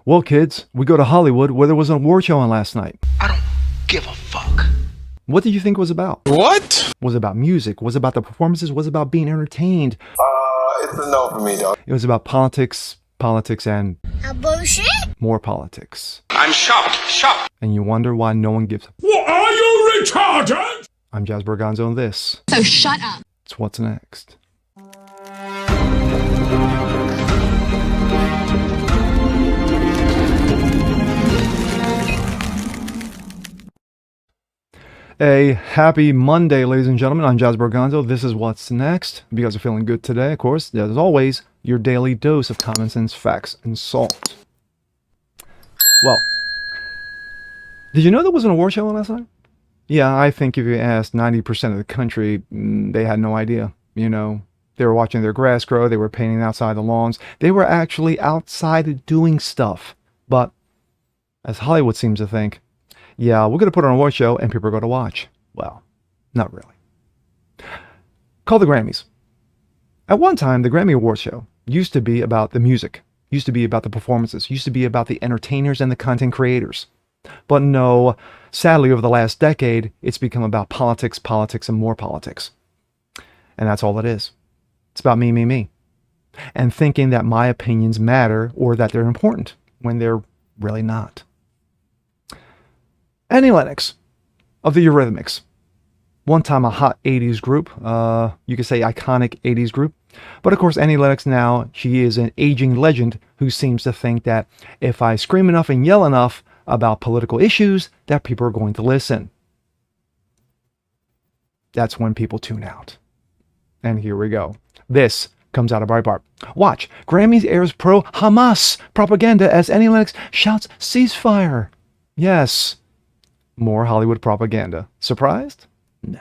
Well, kids, we go to Hollywood where there was an award show on last night. I don't give a fuck. What did you think it was about? What? Was it about music? Was it about the performances? Was it about being entertained? It's a no for me, dog. It was about politics, and bullshit? more politics. I'm shocked. And you wonder why no one gives a... What, are you retarded? I'm Jazz Berganzo, and this... So shut up. It's What's Next. A happy Monday, ladies and gentlemen. I'm Jazz Berganzo. This is What's Next. If you guys are feeling good today, of course, as always, your daily dose of common sense, facts, and salt. Well, did you know there was an award show on last night? Yeah, I think if you asked 90% of the country, they had no idea. You know, they were watching their grass grow. They were painting outside the lawns. They were actually outside doing stuff. But as Hollywood seems to think, yeah, we're going to put on an award show and people are going to watch. Well, not really. Call the Grammys. At one time, the Grammy Award show used to be about the music, used to be about the performances, used to be about the entertainers and the content creators. But no, sadly, over the last decade, it's become about politics, and more politics. And that's all it is. It's about me. And thinking that my opinions matter or that they're important when they're really not. Annie Lennox of the Eurythmics. One time a hot 80s group. You could say iconic 80s group. But of course, Annie Lennox now, she is an aging legend who seems to think that if I scream enough and yell enough about political issues, that people are going to listen. That's when people tune out. And here we go. This comes out of Breitbart. Watch. Grammys airs pro-Hamas propaganda as Annie Lennox shouts ceasefire. Yes. More Hollywood propaganda. Surprised? No.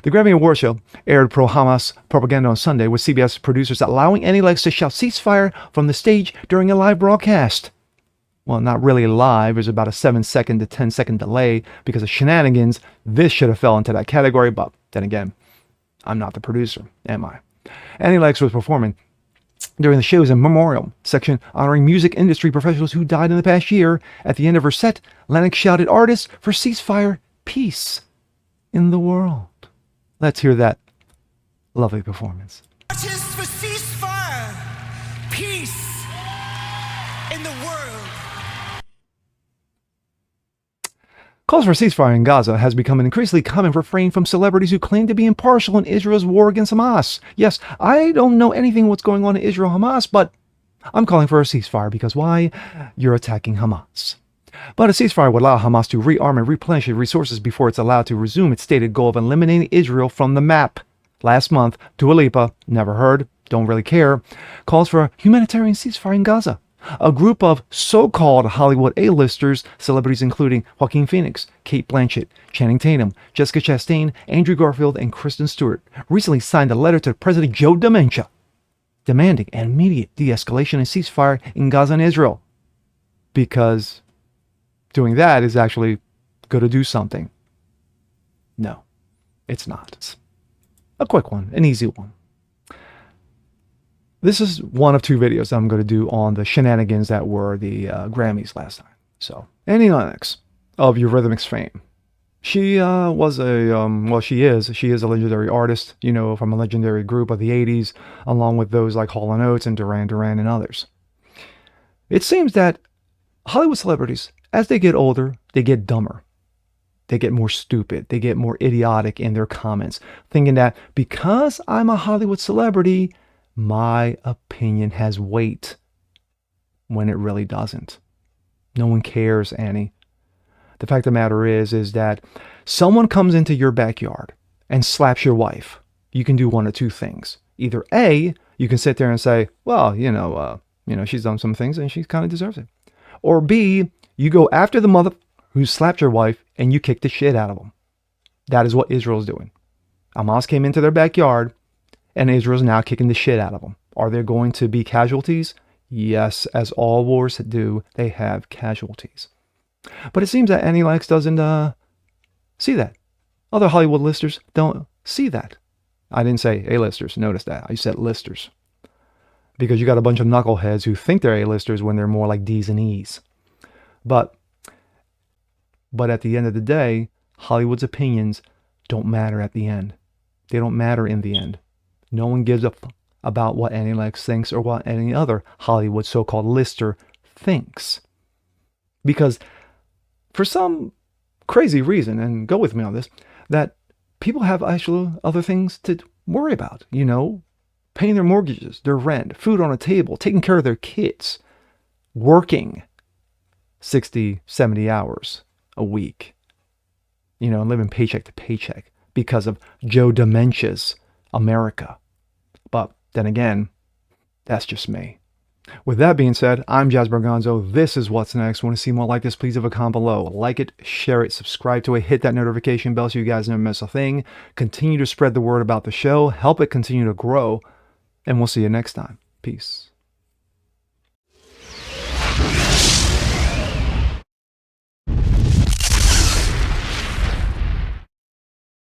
The Grammy Award show aired pro-Hamas propaganda on Sunday, with CBS producers allowing Annie Lennox to shout ceasefire from the stage during a live broadcast. Well, not really live. There's about a 7-second to 10-second delay because of shenanigans. This should have fell into that category, but then again, I'm not the producer, am I? Annie Lennox was performing during the show's memorial section honoring music industry professionals who died in the past year. At the end of her set, Lennox shouted artists for ceasefire, peace in the world. Let's hear that lovely performance. Artists for ceasefire, peace in the world. Calls for ceasefire in Gaza has become an increasingly common refrain from celebrities who claim to be impartial in Israel's war against Hamas. Yes, I don't know anything what's going on in Israel-Hamas, but I'm calling for a ceasefire because why? You're attacking Hamas. But a ceasefire would allow Hamas to rearm and replenish its resources before it's allowed to resume its stated goal of eliminating Israel from the map. Last month, Dua Lipa, never heard, don't really care, calls for a humanitarian ceasefire in Gaza. A group of so-called Hollywood A-listers, celebrities including Joaquin Phoenix, Cate Blanchett, Channing Tatum, Jessica Chastain, Andrew Garfield, and Kristen Stewart, recently signed a letter to President Joe Dementia demanding an immediate de-escalation and ceasefire in Gaza and Israel. Because doing that is actually going to do something. No, it's not. A quick one, an easy one. This is one of two videos I'm going to do on the shenanigans that were the Grammys last time. So, Annie Lennox of Eurythmics fame. She was she is a legendary artist, you know, from a legendary group of the 80s, along with those like Hall & Oates and Duran Duran and others. It seems that Hollywood celebrities, as they get older, they get dumber. They get more stupid. They get more idiotic in their comments, thinking that because I'm a Hollywood celebrity, my opinion has weight, when it really doesn't. No one cares, Annie. The fact of the matter is that someone comes into your backyard and slaps your wife. You can do one of two things. Either A, you can sit there and say, well, she's done some things and she kind of deserves it. Or B, you go after the mother who slapped your wife and you kick the shit out of them. That is what Israel's doing. Hamas came into their backyard, and Israel's now kicking the shit out of them. Are there going to be casualties? Yes, as all wars do, they have casualties. But it seems that Annie Lennox doesn't see that. Other Hollywood listers don't see that. I didn't say A-listers. Notice that. I said listers. because you got a bunch of knuckleheads who think they're A-listers when they're more like D's and E's. But at the end of the day, Hollywood's opinions don't matter at the end. They don't matter in the end. No one gives a about what Annie Lennox thinks or what any other Hollywood so-called lister thinks. Because for some crazy reason, and go with me on this, that people have actual other things to worry about, you know, paying their mortgages, their rent, food on a table, taking care of their kids, working 60, 70 hours a week, you know, and living paycheck to paycheck because of Joe Dementia's America. But then again, that's just me. With that being said, I'm Jazz Bergonzo. This is What's Next. Want to see more like this? Please leave a comment below. Like it, share it, subscribe to it, hit that notification bell so you guys never miss a thing. Continue to spread the word about the show. Help it continue to grow. And we'll see you next time. Peace.